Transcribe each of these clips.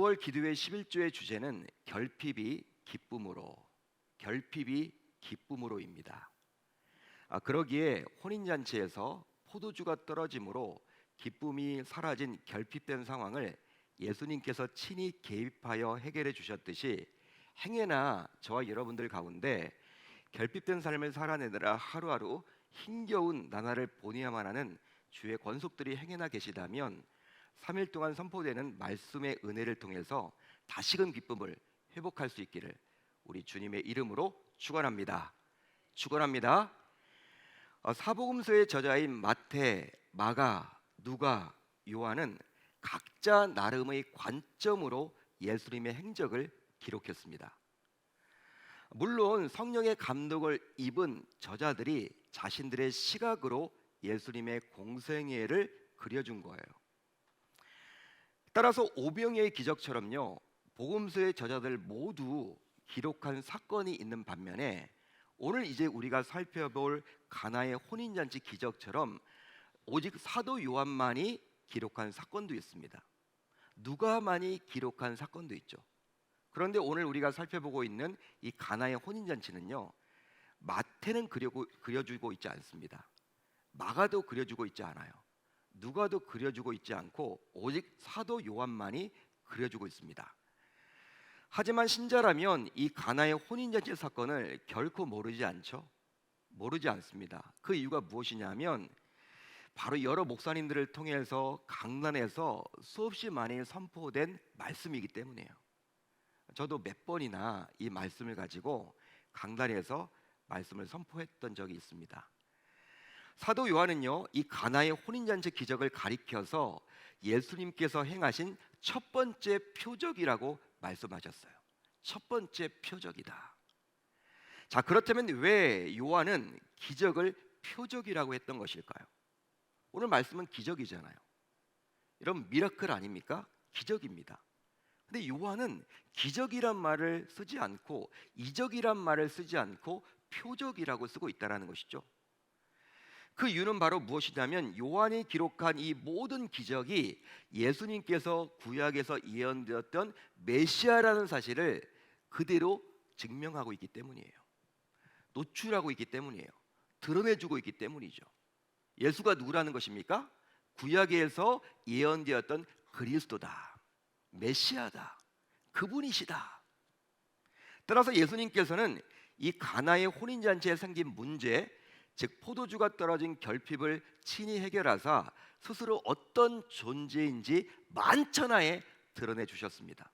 4월 기도회 11조의 주제는 결핍이 기쁨으로입니다. 그러기에 혼인잔치에서 포도주가 떨어짐으로 기쁨이 사라진 결핍된 상황을 예수님께서 친히 개입하여 해결해 주셨듯이 행여나 저와 여러분들 가운데 결핍된 삶을 살아내느라 하루하루 힘겨운 나날을 보내야만 하는 주의 권속들이 행여나 계시다면 3일 동안 선포되는 말씀의 은혜를 통해서 다시금 기쁨을 회복할 수 있기를 우리 주님의 이름으로 축원합니다. 사복음서의 저자인 마태, 마가, 누가, 요한은 각자 나름의 관점으로 예수님의 행적을 기록했습니다. 물론 성령의 감독을 입은 저자들이 자신들의 시각으로 예수님의 공생애를 그려준 거예요. 따라서 오병이의 기적처럼요, 복음서의 저자들 모두 기록한 사건이 있는 반면에 오늘 이제 우리가 살펴볼 가나의 혼인잔치 기적처럼 오직 사도 요한만이 기록한 사건도 있습니다. 누가만이 기록한 사건도 있죠. 그런데 오늘 우리가 살펴보고 있는 이 가나의 혼인잔치는요, 마태는 그려주고 있지 않습니다. 마가도 그려주고 있지 않아요. 누가도 그려주고 있지 않고 오직 사도 요한만이 그려주고 있습니다. 하지만 신자라면 이 가나의 혼인잔치 사건을 결코 모르지 않습니다. 그 이유가 무엇이냐면 바로 여러 목사님들을 통해서 강단에서 수없이 많이 선포된 말씀이기 때문이에요. 저도 몇 번이나 이 말씀을 가지고 강단에서 말씀을 선포했던 적이 있습니다. 사도 요한은요, 이 가나의 혼인잔치 기적을 가리켜서 예수님께서 행하신 첫 번째 표적이라고 말씀하셨어요. 첫 번째 표적이다. 자, 그렇다면 왜 요한은 기적을 표적이라고 했던 것일까요? 오늘 말씀은 기적이잖아요. 여러분, 미라클 아닙니까? 기적입니다. 근데 요한은 기적이란 말을 쓰지 않고 이적이란 말을 쓰지 않고 표적이라고 쓰고 있다는 것이죠. 그 이유는 바로 무엇이냐면 요한이 기록한 이 모든 기적이 예수님께서 구약에서 예언되었던 메시아라는 사실을 그대로 증명하고 있기 때문이에요. 노출하고 있기 때문이에요. 드러내주고 있기 때문이죠. 예수가 누구라는 것입니까? 구약에서 예언되었던 그리스도다, 메시아다, 그분이시다. 따라서 예수님께서는 이 가나의 혼인잔치에 생긴 문제, 즉 포도주가 떨어진 결핍을 친히 해결하사 스스로 어떤 존재인지 만천하에 드러내 주셨습니다.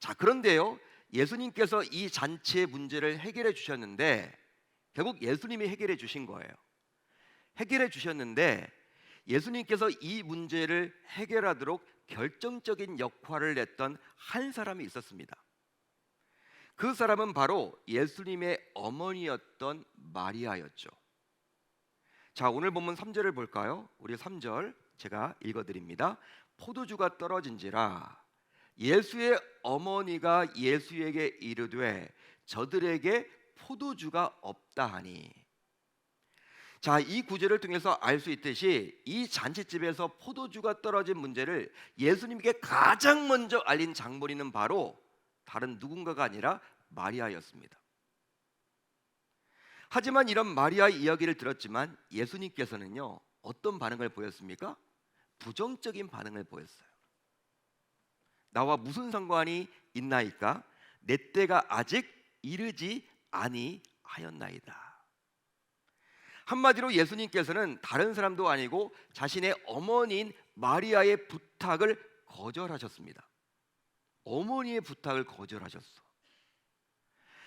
자, 그런데요, 예수님께서 이 잔치의 문제를 해결해 주셨는데 결국 예수님이 해결해 주신 거예요. 해결해 주셨는데 예수님께서 이 문제를 해결하도록 결정적인 역할을 했던 한 사람이 있었습니다. 그 사람은 바로 예수님의 어머니였던 마리아였죠. 자, 오늘 본문 3절을 볼까요? 우리 3절 제가 읽어드립니다. 포도주가 떨어진지라 예수의 어머니가 예수에게 이르되 저들에게 포도주가 없다 하니. 자, 이 구절을 통해서 알 수 있듯이 이 잔치집에서 포도주가 떨어진 문제를 예수님께 가장 먼저 알린 장본인은 바로 다른 누군가가 아니라 마리아였습니다. 하지만 이런 마리아의 이야기를 들었지만 예수님께서는요, 어떤 반응을 보였습니까? 부정적인 반응을 보였어요. 나와 무슨 상관이 있나이까? 내 때가 아직 이르지 아니하였나이다. 한마디로 예수님께서는 다른 사람도 아니고 자신의 어머니인 마리아의 부탁을 거절하셨습니다. 어머니의 부탁을 거절하셨어.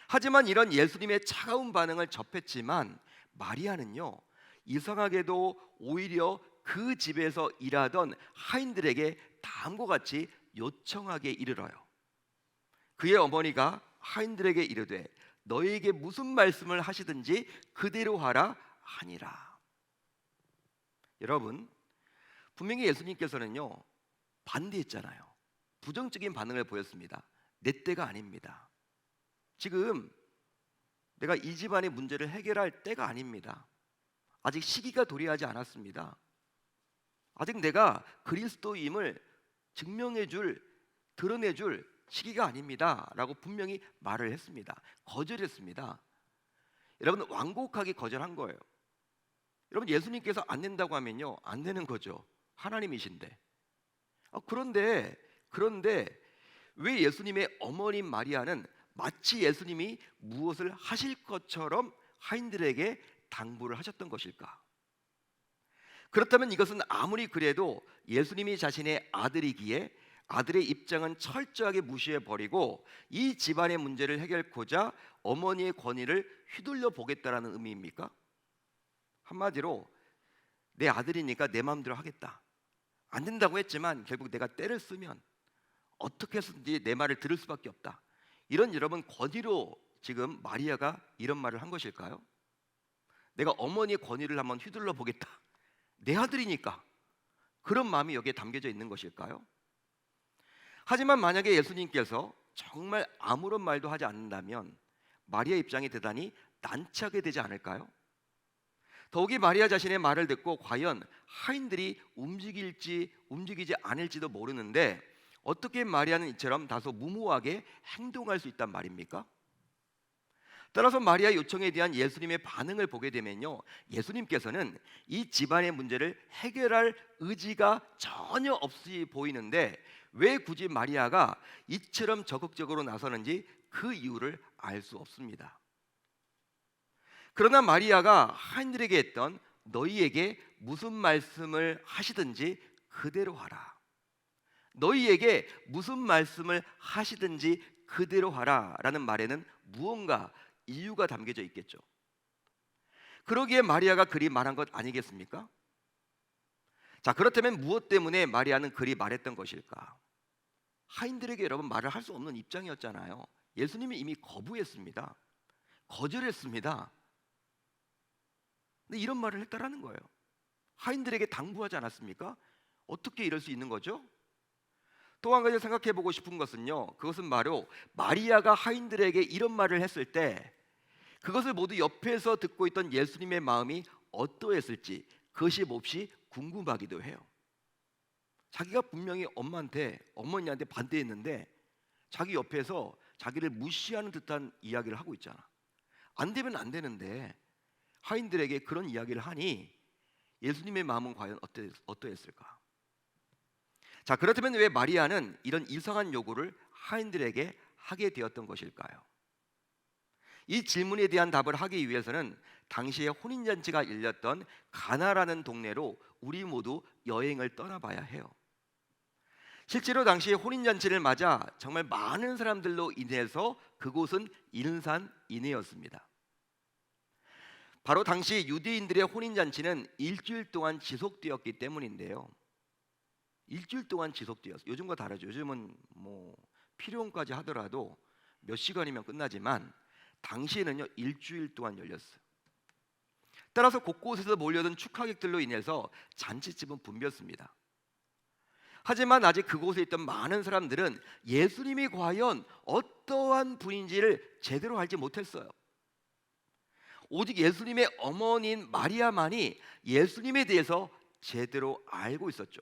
하지만 이런 예수님의 차가운 반응을 접했지만 마리아는요, 이상하게도 오히려 그 집에서 일하던 하인들에게 다음과 같이 요청하게 이르러요. 그의 어머니가 하인들에게 이르되 너희에게 무슨 말씀을 하시든지 그대로 하라 하니라. 여러분, 분명히 예수님께서는요, 반대했잖아요. 부정적인 반응을 보였습니다. 내 때가 아닙니다. 지금 내가 이 집안의 문제를 해결할 때가 아닙니다. 아직 시기가 도래하지 않았습니다. 아직 내가 그리스도임을 증명해 줄 드러내줄 시기가 아닙니다라고 분명히 말을 했습니다. 거절했습니다. 여러분, 완곡하게 거절한 거예요. 여러분, 예수님께서 안 된다고 하면요, 안 되는 거죠. 하나님이신데. 그런데 왜 예수님의 어머님 마리아는 마치 예수님이 무엇을 하실 것처럼 하인들에게 당부를 하셨던 것일까? 그렇다면 이것은 아무리 그래도 예수님이 자신의 아들이기에 아들의 입장은 철저하게 무시해 버리고 이 집안의 문제를 해결하고자 어머니의 권위를 휘둘려 보겠다라는 의미입니까? 한마디로 내 아들이니까 내 마음대로 하겠다. 안 된다고 했지만 결국 내가 때를 쓰면 어떻게 해서든지 내 말을 들을 수밖에 없다. 이런 여러분 권위로 지금 마리아가 이런 말을 한 것일까요? 내가 어머니의 권위를 한번 휘둘러 보겠다. 내 아들이니까. 그런 마음이 여기에 담겨져 있는 것일까요? 하지만 만약에 예수님께서 정말 아무런 말도 하지 않는다면 마리아 입장이 대단히 난처하게 되지 않을까요? 더욱이 마리아 자신의 말을 듣고 과연 하인들이 움직이지 않을지도 모르는데 어떻게 마리아는 이처럼 다소 무모하게 행동할 수 있단 말입니까? 따라서 마리아 요청에 대한 예수님의 반응을 보게 되면요, 예수님께서는 이 집안의 문제를 해결할 의지가 전혀 없이 보이는데 왜 굳이 마리아가 이처럼 적극적으로 나서는지 그 이유를 알 수 없습니다. 그러나 마리아가 하인들에게 했던 너희에게 무슨 말씀을 하시든지 그대로 하라. 너희에게 무슨 말씀을 하시든지 그대로 하라라는 말에는 무언가 이유가 담겨져 있겠죠. 그러기에 마리아가 그리 말한 것 아니겠습니까? 자, 그렇다면 무엇 때문에 마리아는 그리 말했던 것일까? 하인들에게 여러분 말을 할 수 없는 입장이었잖아요. 예수님이 이미 거부했습니다. 거절했습니다. 근데 이런 말을 했다라는 거예요. 하인들에게 당부하지 않았습니까? 어떻게 이럴 수 있는 거죠? 또 한 가지 생각해 보고 싶은 것은요, 그것은 바로 마리아가 하인들에게 이런 말을 했을 때 그것을 모두 옆에서 듣고 있던 예수님의 마음이 어떠했을지 그것이 몹시 궁금하기도 해요. 자기가 분명히 어머니한테 반대했는데 자기 옆에서 자기를 무시하는 듯한 이야기를 하고 있잖아. 안 되면 안 되는데 하인들에게 그런 이야기를 하니 예수님의 마음은 과연 어떠했을까? 자, 그렇다면 왜 마리아는 이런 이상한 요구를 하인들에게 하게 되었던 것일까요? 이 질문에 대한 답을 하기 위해서는 당시에 혼인잔치가 열렸던 가나라는 동네로 우리 모두 여행을 떠나봐야 해요. 실제로 당시에 혼인잔치를 맞아 정말 많은 사람들로 인해서 그곳은 인산인해였습니다. 바로 당시 유대인들의 혼인잔치는 일주일 동안 지속되었기 때문인데요. 일주일 동안 지속되었어요. 요즘과 다르죠. 요즘은 뭐 필요혼까지 하더라도 몇 시간이면 끝나지만 당시에는요, 일주일 동안 열렸어요. 따라서 곳곳에서 몰려든 축하객들로 인해서 잔치집은 붐볐습니다. 하지만 아직 그곳에 있던 많은 사람들은 예수님이 과연 어떠한 분인지를 제대로 알지 못했어요. 오직 예수님의 어머니인 마리아만이 예수님에 대해서 제대로 알고 있었죠.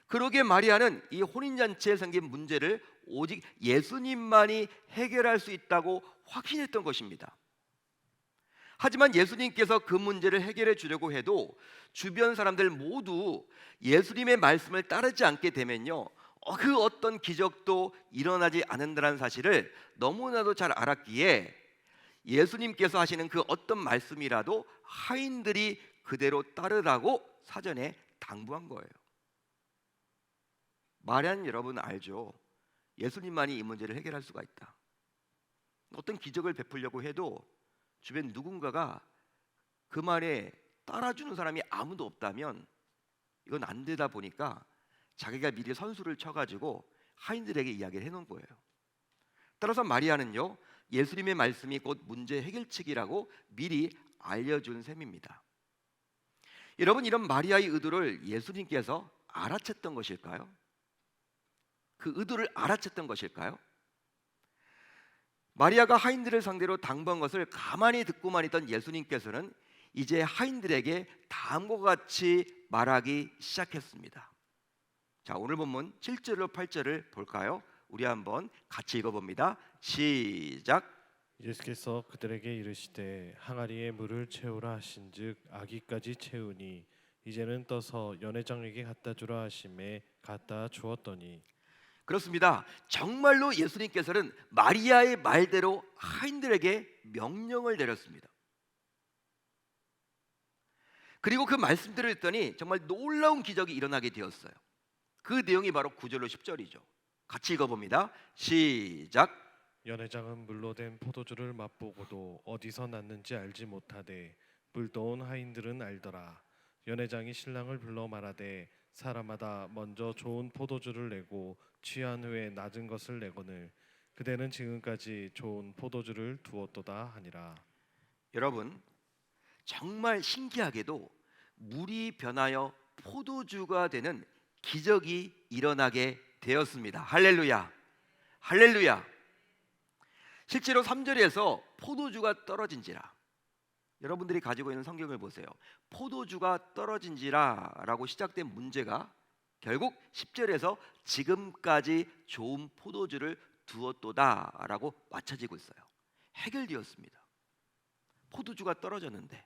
그러기에 마리아는 이 혼인잔치에 생긴 문제를 오직 예수님만이 해결할 수 있다고 확신했던 것입니다. 하지만 예수님께서 그 문제를 해결해 주려고 해도 주변 사람들 모두 예수님의 말씀을 따르지 않게 되면요, 그 어떤 기적도 일어나지 않는다는 사실을 너무나도 잘 알았기에 예수님께서 하시는 그 어떤 말씀이라도 하인들이 그대로 따르라고 사전에 당부한 거예요. 마리아는 여러분 알죠? 예수님만이 이 문제를 해결할 수가 있다. 어떤 기적을 베풀려고 해도 주변 누군가가 그 말에 따라주는 사람이 아무도 없다면 이건 안 되다 보니까 자기가 미리 선수를 쳐가지고 하인들에게 이야기를 해놓은 거예요. 따라서 마리아는요, 예수님의 말씀이 곧 문제 해결책이라고 미리 알려준 셈입니다. 여러분, 이런 마리아의 의도를 예수님께서 알아챘던 것일까요? 그 의도를 알아챘던 것일까요? 마리아가 하인들을 상대로 당부한 것을 가만히 듣고만 있던 예수님께서는 이제 하인들에게 다음과 같이 말하기 시작했습니다. 자, 오늘 본문 7절로 8절을 볼까요? 우리 한번 같이 읽어봅니다. 시작. 예수께서 그들에게 이르시되 항아리에 물을 채우라 하신즉 아기까지 채우니 이제는 떠서 연회장에게 갖다 주라 하심에 갖다 주었더니. 그렇습니다. 정말로 예수님께서는 마리아의 말대로 하인들에게 명령을 내렸습니다. 그리고 그 말씀대로 했더니 정말 놀라운 기적이 일어나게 되었어요. 그 내용이 바로 9절로 10절이죠. 같이 읽어봅니다. 시작. 연회장은 물로 된 포도주를 맛보고도 어디서 났는지 알지 못하되 물도온 하인들은 알더라. 연회장이 신랑을 불러 말하되 사람마다 먼저 좋은 포도주를 내고 취한 후에 낮은 것을 내거늘 그대는 지금까지 좋은 포도주를 두었도다 하니라. 여러분, 정말 신기하게도 물이 변하여 포도주가 되는 기적이 일어나게 되었습니다. 할렐루야. 할렐루야. 실제로 3절에서 포도주가 떨어진지라. 여러분들이 가지고 있는 성경을 보세요. 포도주가 떨어진지라 라고 시작된 문제가 결국 10절에서 지금까지 좋은 포도주를 두었도다 라고 맞춰지고 있어요. 해결되었습니다. 포도주가 떨어졌는데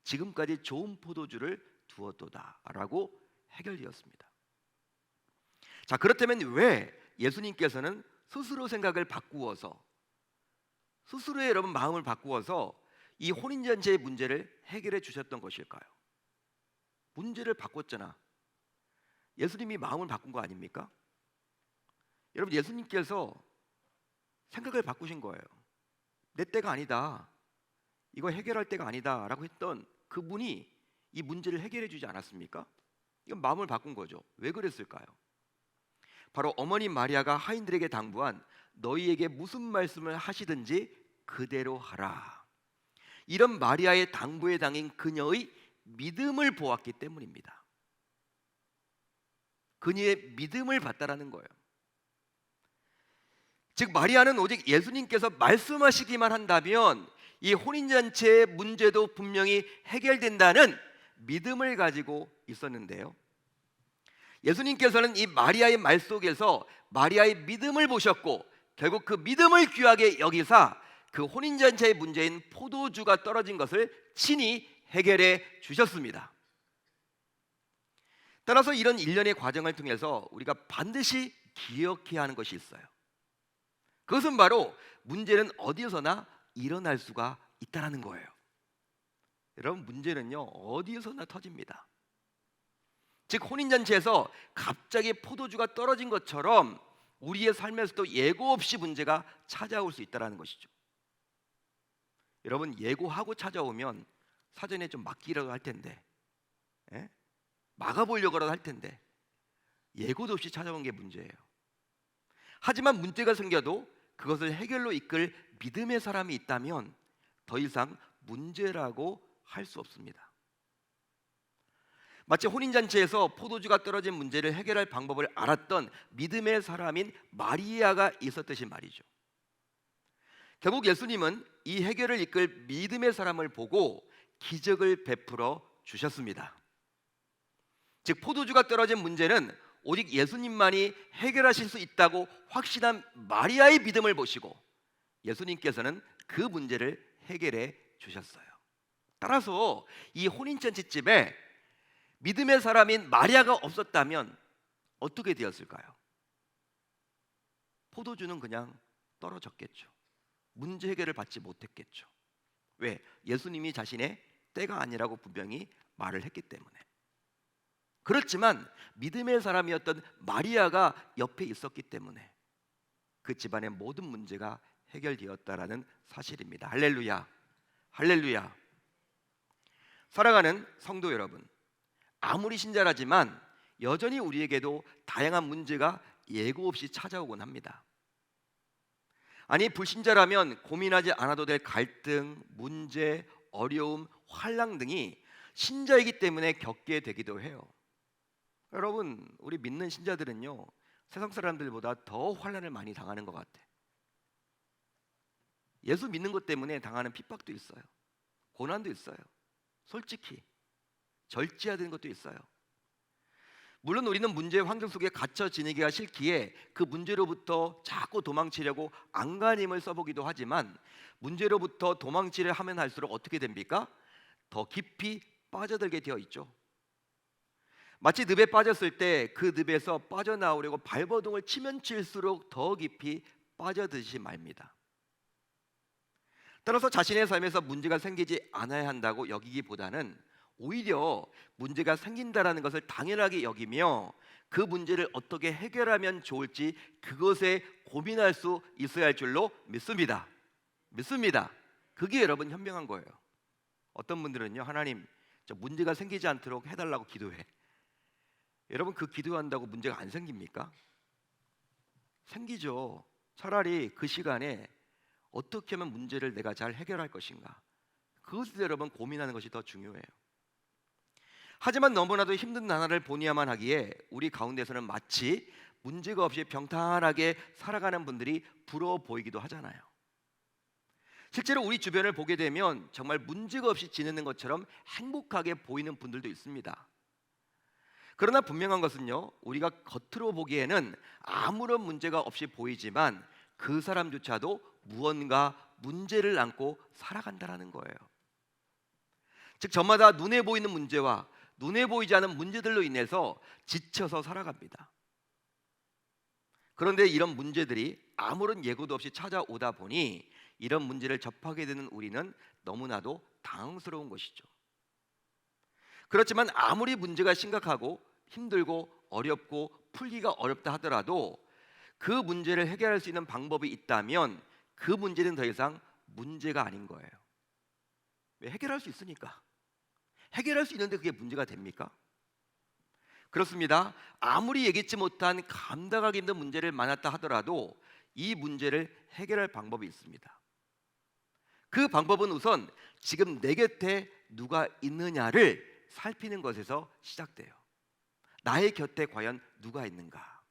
지금까지 좋은 포도주를 두었도다 라고 해결되었습니다. 자, 그렇다면 왜 예수님께서는 스스로 생각을 바꾸어서 스스로의 여러분 마음을 바꾸어서 이 혼인잔치의 문제를 해결해 주셨던 것일까요? 문제를 바꿨잖아. 예수님이 마음을 바꾼 거 아닙니까? 여러분, 예수님께서 생각을 바꾸신 거예요. 내 때가 아니다. 이거 해결할 때가 아니다 라고 했던 그분이 이 문제를 해결해 주지 않았습니까? 이건 마음을 바꾼 거죠. 왜 그랬을까요? 바로 어머니 마리아가 하인들에게 당부한 너희에게 무슨 말씀을 하시든지 그대로 하라. 이런 마리아의 당부에 당인 그녀의 믿음을 보았기 때문입니다. 그녀의 믿음을 봤다라는 거예요. 즉 마리아는 오직 예수님께서 말씀하시기만 한다면 이 혼인잔치의 문제도 분명히 해결된다는 믿음을 가지고 있었는데요. 예수님께서는 이 마리아의 말 속에서 마리아의 믿음을 보셨고 결국 그 믿음을 귀하게 여기사 그 혼인잔치의 문제인 포도주가 떨어진 것을 친히 해결해 주셨습니다. 따라서 이런 일련의 과정을 통해서 우리가 반드시 기억해야 하는 것이 있어요. 그것은 바로 문제는 어디에서나 일어날 수가 있다는 거예요. 여러분, 문제는요 어디에서나 터집니다. 즉 혼인잔치에서 갑자기 포도주가 떨어진 것처럼 우리의 삶에서도 예고 없이 문제가 찾아올 수 있다는 것이죠. 여러분, 예고하고 찾아오면 사전에 좀 막기라도 할 텐데, 막아보려고라도 할 텐데 예고도 없이 찾아온 게 문제예요. 하지만 문제가 생겨도 그것을 해결로 이끌 믿음의 사람이 있다면 더 이상 문제라고 할 수 없습니다. 마치 혼인잔치에서 포도주가 떨어진 문제를 해결할 방법을 알았던 믿음의 사람인 마리아가 있었듯이 말이죠. 결국 예수님은 이 해결을 이끌 믿음의 사람을 보고 기적을 베풀어 주셨습니다. 즉 포도주가 떨어진 문제는 오직 예수님만이 해결하실 수 있다고 확신한 마리아의 믿음을 보시고 예수님께서는 그 문제를 해결해 주셨어요. 따라서 이 혼인잔치집에 믿음의 사람인 마리아가 없었다면 어떻게 되었을까요? 포도주는 그냥 떨어졌겠죠. 문제 해결을 받지 못했겠죠. 왜? 예수님이 자신의 때가 아니라고 분명히 말을 했기 때문에. 그렇지만 믿음의 사람이었던 마리아가 옆에 있었기 때문에 그 집안의 모든 문제가 해결되었다라는 사실입니다. 할렐루야. 할렐루야. 사랑하는 성도 여러분, 아무리 신자라지만 여전히 우리에게도 다양한 문제가 예고 없이 찾아오곤 합니다. 아니, 불신자라면 고민하지 않아도 될 갈등, 문제, 어려움, 환난 등이 신자이기 때문에 겪게 되기도 해요. 여러분, 우리 믿는 신자들은요 세상 사람들보다 더 환난을 많이 당하는 것 같아. 예수 믿는 것 때문에 당하는 핍박도 있어요. 고난도 있어요. 솔직히 절제해야 되는 것도 있어요. 물론 우리는 문제의 환경 속에 갇혀 지내기가 싫기에 그 문제로부터 자꾸 도망치려고 안간힘을 써보기도 하지만 문제로부터 도망치려 하면 할수록 어떻게 됩니까? 더 깊이 빠져들게 되어 있죠. 마치 늪에 빠졌을 때 그 늪에서 빠져나오려고 발버둥을 치면 칠수록 더 깊이 빠져들지 말입니다. 따라서 자신의 삶에서 문제가 생기지 않아야 한다고 여기기보다는 오히려 문제가 생긴다라는 것을 당연하게 여기며 그 문제를 어떻게 해결하면 좋을지 그것에 고민할 수 있어야 할 줄로 믿습니다. 믿습니다. 그게 여러분 현명한 거예요. 어떤 분들은요, 하나님 저 문제가 생기지 않도록 해달라고 기도해. 여러분 그 기도한다고 문제가 안 생깁니까? 생기죠. 차라리 그 시간에 어떻게 하면 문제를 내가 잘 해결할 것인가, 그것을 여러분 고민하는 것이 더 중요해요. 하지만 너무나도 힘든 나날을 보내야만 하기에 우리 가운데서는 마치 문제가 없이 평탄하게 살아가는 분들이 부러워 보이기도 하잖아요. 실제로 우리 주변을 보게 되면 정말 문제가 없이 지내는 것처럼 행복하게 보이는 분들도 있습니다. 그러나 분명한 것은요, 우리가 겉으로 보기에는 아무런 문제가 없이 보이지만 그 사람조차도 무언가 문제를 안고 살아간다라는 거예요. 즉 저마다 눈에 보이는 문제와 눈에 보이지 않은 문제들로 인해서 지쳐서 살아갑니다. 그런데 이런 문제들이 아무런 예고도 없이 찾아오다 보니 이런 문제를 접하게 되는 우리는 너무나도 당황스러운 것이죠. 그렇지만 아무리 문제가 심각하고 힘들고 어렵고 풀기가 어렵다 하더라도 그 문제를 해결할 수 있는 방법이 있다면 그 문제는 더 이상 문제가 아닌 거예요. 왜? 해결할 수 있으니까. 해결할 수 있는데 그게 문제가 됩니까? 그렇습니다. 아무리 예기치 못한 감당하기 힘든 문제를 만났다 하더라도 이 문제를 해결할 방법이 있습니다. 그 방법은 우선 지금 내 곁에 누가 있느냐를 살피는 것에서 시작돼요. 나의 곁에 과연 누가 있는가?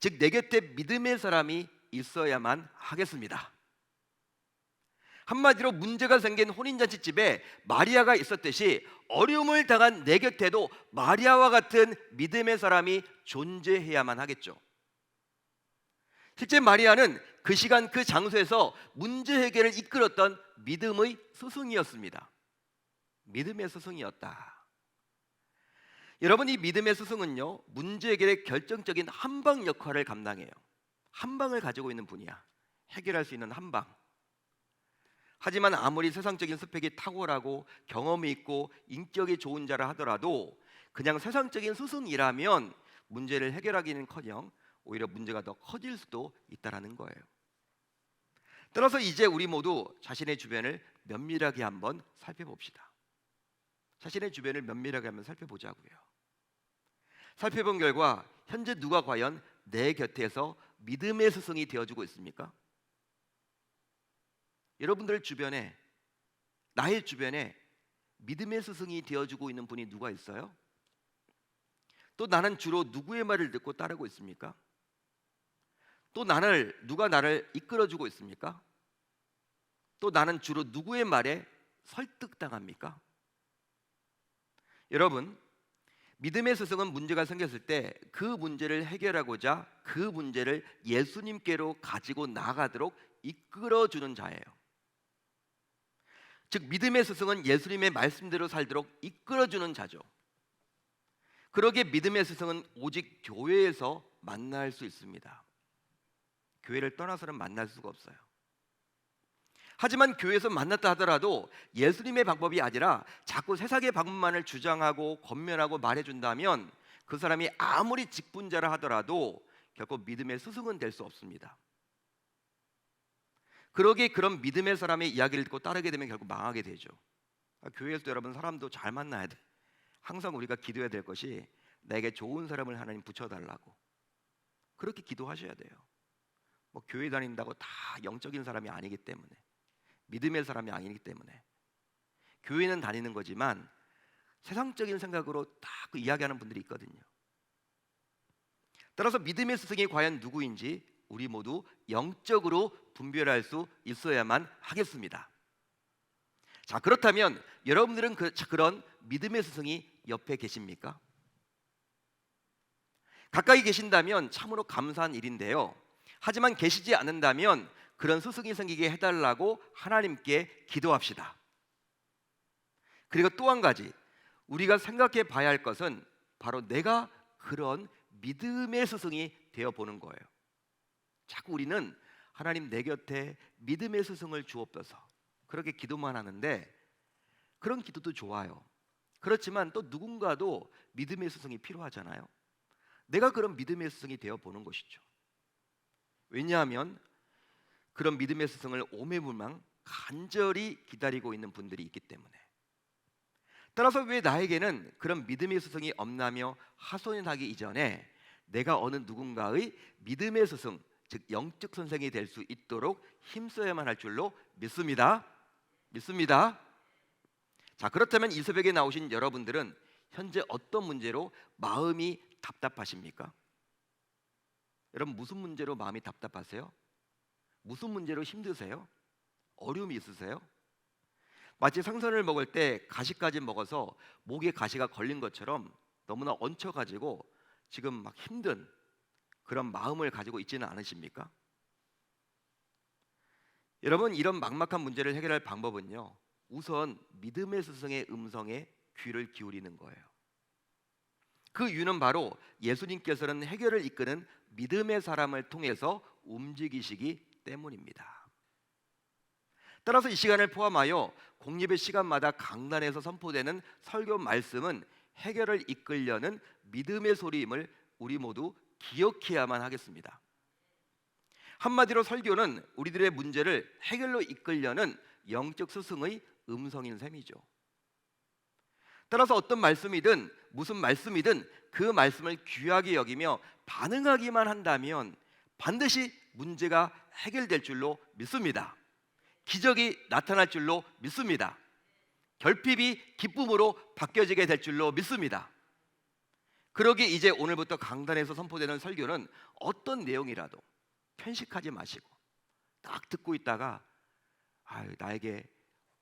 즉 내 곁에 믿음의 사람이 있어야만 하겠습니다. 한마디로 문제가 생긴 혼인잔치집에 마리아가 있었듯이 어려움을 당한 내 곁에도 마리아와 같은 믿음의 사람이 존재해야만 하겠죠. 실제 마리아는 그 시간 그 장소에서 문제 해결을 이끌었던 믿음의 스승이었습니다. 믿음의 스승이었다. 여러분, 이 믿음의 스승은요, 문제 해결의 결정적인 한방 역할을 감당해요. 한방을 가지고 있는 분이야. 해결할 수 있는 한방. 하지만 아무리 세상적인 스펙이 탁월하고 경험이 있고 인격이 좋은 자라 하더라도 그냥 세상적인 스승이라면 문제를 해결하기는커녕 오히려 문제가 더 커질 수도 있다라는 거예요. 따라서 이제 우리 모두 자신의 주변을 면밀하게 한번 살펴봅시다. 자신의 주변을 면밀하게 한번 살펴보자고요. 살펴본 결과 현재 누가 과연 내 곁에서 믿음의 스승이 되어주고 있습니까? 여러분들 주변에, 나의 주변에 믿음의 스승이 되어주고 있는 분이 누가 있어요? 또 나는 주로 누구의 말을 듣고 따르고 있습니까? 또 누가 나를 이끌어주고 있습니까? 또 나는 주로 누구의 말에 설득당합니까? 여러분, 믿음의 스승은 문제가 생겼을 때 그 문제를 해결하고자 그 문제를 예수님께로 가지고 나가도록 이끌어주는 자예요. 즉 믿음의 스승은 예수님의 말씀대로 살도록 이끌어주는 자죠. 그러기에 믿음의 스승은 오직 교회에서 만날 수 있습니다. 교회를 떠나서는 만날 수가 없어요. 하지만 교회에서 만났다 하더라도 예수님의 방법이 아니라 자꾸 세상의 방법만을 주장하고 권면하고 말해준다면 그 사람이 아무리 직분자라 하더라도 결코 믿음의 스승은 될 수 없습니다. 그러기에 그런 믿음의 사람의 이야기를 듣고 따르게 되면 결국 망하게 되죠. 교회에서도 여러분 사람도 잘 만나야 돼. 항상 우리가 기도해야 될 것이 나에게 좋은 사람을 하나님 붙여달라고. 그렇게 기도하셔야 돼요. 뭐 교회 다닌다고 다 영적인 사람이 아니기 때문에, 믿음의 사람이 아니기 때문에 교회는 다니는 거지만 세상적인 생각으로 딱 그 이야기하는 분들이 있거든요. 따라서 믿음의 스승이 과연 누구인지 우리 모두 영적으로 분별할 수 있어야만 하겠습니다. 자, 그렇다면 여러분들은 그런 믿음의 스승이 옆에 계십니까? 가까이 계신다면 참으로 감사한 일인데요. 하지만 계시지 않는다면 그런 스승이 생기게 해달라고 하나님께 기도합시다. 그리고 또 한 가지 우리가 생각해 봐야 할 것은 바로 내가 그런 믿음의 스승이 되어 보는 거예요. 자꾸 우리는 하나님 내 곁에 믿음의 스승을 주옵소서 그렇게 기도만 하는데 그런 기도도 좋아요. 그렇지만 또 누군가도 믿음의 스승이 필요하잖아요. 내가 그런 믿음의 스승이 되어 보는 것이죠. 왜냐하면 그런 믿음의 스승을 오매물망 간절히 기다리고 있는 분들이 있기 때문에. 따라서 왜 나에게는 그런 믿음의 스승이 없나며 하소연하기 이전에 내가 어느 누군가의 믿음의 스승, 즉 영적 선생이 될 수 있도록 힘써야만 할 줄로 믿습니다. 믿습니다. 자, 그렇다면 이 새벽에 나오신 여러분들은 현재 어떤 문제로 마음이 답답하십니까? 여러분 무슨 문제로 마음이 답답하세요? 무슨 문제로 힘드세요? 어려움이 있으세요? 마치 생선을 먹을 때 가시까지 먹어서 목에 가시가 걸린 것처럼 너무나 얹혀가지고 지금 막 힘든 그런 마음을 가지고 있지는 않으십니까? 여러분 이런 막막한 문제를 해결할 방법은요, 우선 믿음의 스승의 음성에 귀를 기울이는 거예요. 그 이유는 바로 예수님께서는 해결을 이끄는 믿음의 사람을 통해서 움직이시기 때문입니다. 따라서 이 시간을 포함하여 공예배 시간마다 강단에서 선포되는 설교 말씀은 해결을 이끌려는 믿음의 소리임을 우리 모두 기억해야만 하겠습니다. 한마디로 설교는 우리들의 문제를 해결로 이끌려는 영적 스승의 음성인 셈이죠. 따라서 어떤 말씀이든 무슨 말씀이든 그 말씀을 귀하게 여기며 반응하기만 한다면 반드시 문제가 해결될 줄로 믿습니다. 기적이 나타날 줄로 믿습니다. 결핍이 기쁨으로 바뀌어지게 될 줄로 믿습니다. 그러기에 이제 오늘부터 강단에서 선포되는 설교는 어떤 내용이라도 편식하지 마시고 딱 듣고 있다가 나에게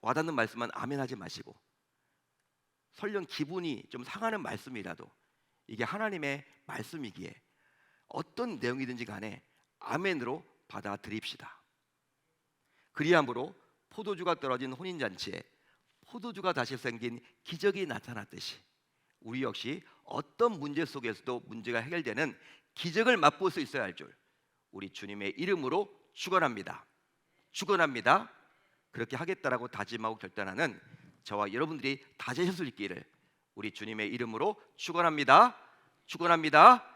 와닿는 말씀만 아멘하지 마시고 설령 기분이 좀 상하는 말씀이라도 이게 하나님의 말씀이기에 어떤 내용이든지 간에 아멘으로 받아들입시다. 그리함으로 포도주가 떨어진 혼인잔치에 포도주가 다시 생긴 기적이 나타났듯이 우리 역시 어떤 문제 속에서도 문제가 해결되는 기적을 맛볼 수 있어야 할 줄 우리 주님의 이름으로 축원합니다. 축원합니다. 그렇게 하겠다라고 다짐하고 결단하는 저와 여러분들이 다되실 수 있기를 우리 주님의 이름으로 축원합니다. 축원합니다.